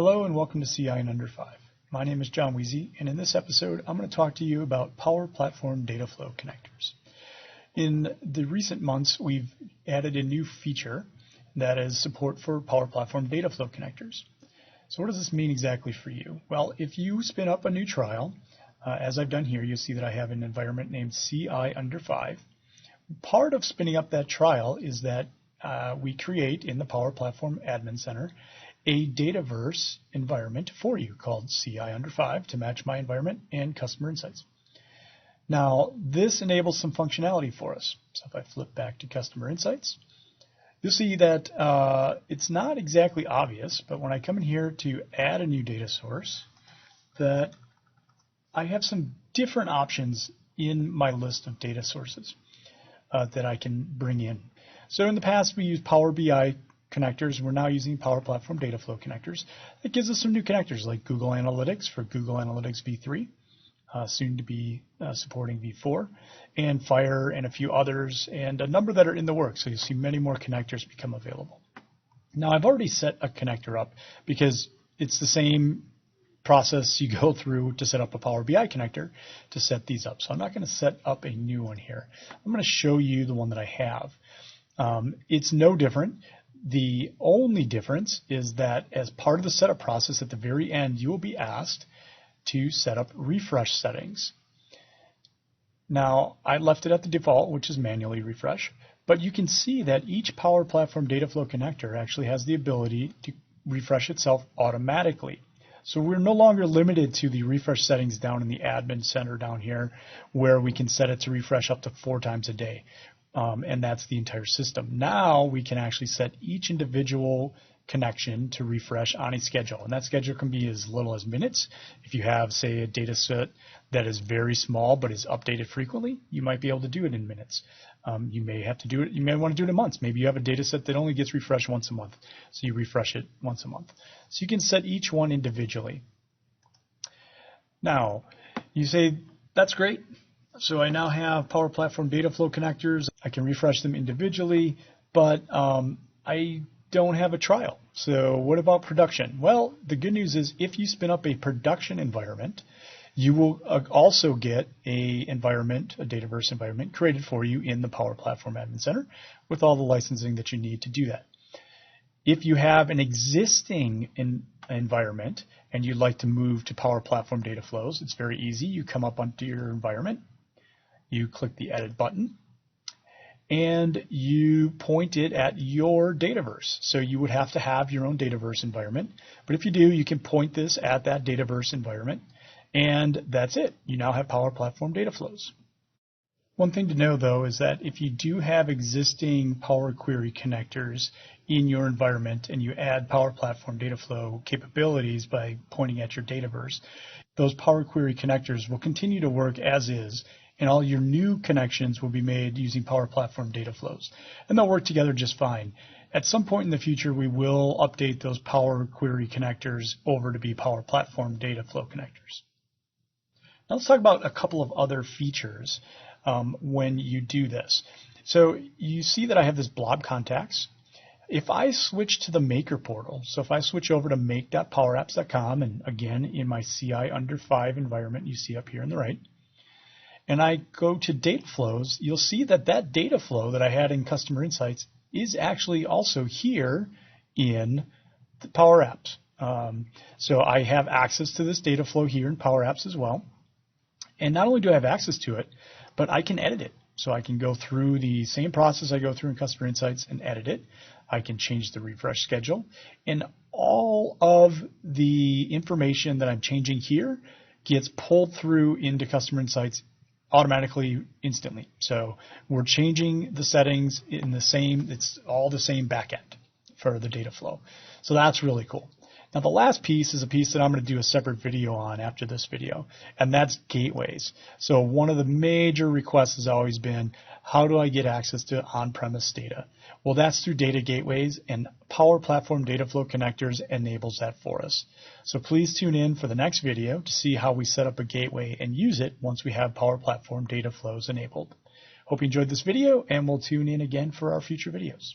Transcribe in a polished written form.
Hello and welcome to CI in Under 5. My name is John Weezy, and in this episode I'm going to talk to you about Power Platform Data Flow Connectors. In the recent months we've added a new feature that is support for Power Platform Data Flow Connectors. So what does this mean exactly for you? Well, if you spin up a new trial, as I've done here, you'll see that I have an environment named CI Under 5. Part of spinning up that trial is that we create in the Power Platform Admin Center a Dataverse environment for you called CI Under 5 to match my environment and customer insights. Now, this enables some functionality for us. So if I flip back to customer insights, you'll see that it's not exactly obvious, but when I come in here to add a new data source, that I have some different options in my list of data sources that I can bring in. So in the past, we used Power BI connectors. We're now using Power Platform Data Flow connectors. It gives us some new connectors like Google Analytics for Google Analytics v3, soon to be supporting v4, and Fire and a few others, and a number that are in the works. So you'll see many more connectors become available. Now I've already set a connector up because it's the same process you go through to set up a Power BI connector to set these up. So I'm not going to set up a new one here. I'm going to show you the one that I have. It's no different. The only difference is that as part of the setup process at the very end, you will be asked to set up refresh settings. Now, I left it at the default, which is manually refresh, but you can see that each Power Platform Data Flow connector actually has the ability to refresh itself automatically. So we're no longer limited to the refresh settings down in the admin center down here, where we can set it to refresh up to 4 times a day. And that's the entire system. Now we can actually set each individual connection to refresh on a schedule, and that schedule can be as little as minutes. If you have, say, a data set that is very small but is updated frequently, you might be able to do it in minutes. You may have to do it. You may want to do it in months. Maybe you have a data set that only gets refreshed once a month, so you refresh it once a month. So you can set each one individually. Now you say, that's great. So I now have Power Platform Data Flow connectors. I can refresh them individually, but I don't have a trial. So what about production? Well, the good news is if you spin up a production environment, you will also get a Dataverse environment created for you in the Power Platform Admin Center with all the licensing that you need to do that. If you have an existing environment and you'd like to move to Power Platform Data Flows, it's very easy. You come up onto your environment, you click the Edit button, and you point it at your Dataverse. So you would have to have your own Dataverse environment. But if you do, you can point this at that Dataverse environment, and that's it. You now have Power Platform Data Flows. One thing to know, though, is that if you do have existing Power Query connectors in your environment and you add Power Platform Data Flow capabilities by pointing at your Dataverse, those Power Query connectors will continue to work as is, and all your new connections will be made using Power Platform Data Flows, and they'll work together just fine. At some point in the future, we will update those Power Query connectors over to be Power Platform Data Flow connectors. Now let's talk about a couple of other features when you do this. So you see that I have this blob contacts. If I switch to the Maker portal, so if I switch over to make.powerapps.com, and again in my CI Under 5 environment you see up here on the right, and I go to data flows, you'll see that that data flow that I had in Customer Insights is actually also here in the Power Apps. So I have access to this data flow here in Power Apps as well. And not only do I have access to it, but I can edit it. So I can go through the same process I go through in Customer Insights and edit it. I can change the refresh schedule. And all of the information that I'm changing here gets pulled through into Customer Insights automatically, instantly. So we're changing the settings in the same, it's all the same backend for the data flow. So that's really cool. Now the last piece is a piece that I'm going to do a separate video on after this video, and that's gateways. So one of the major requests has always been, how do I get access to on-premise data? Well, that's through data gateways, and Power Platform Data Flow Connectors enables that for us. So please tune in for the next video to see how we set up a gateway and use it once we have Power Platform Data Flows enabled. Hope you enjoyed this video, and we'll tune in again for our future videos.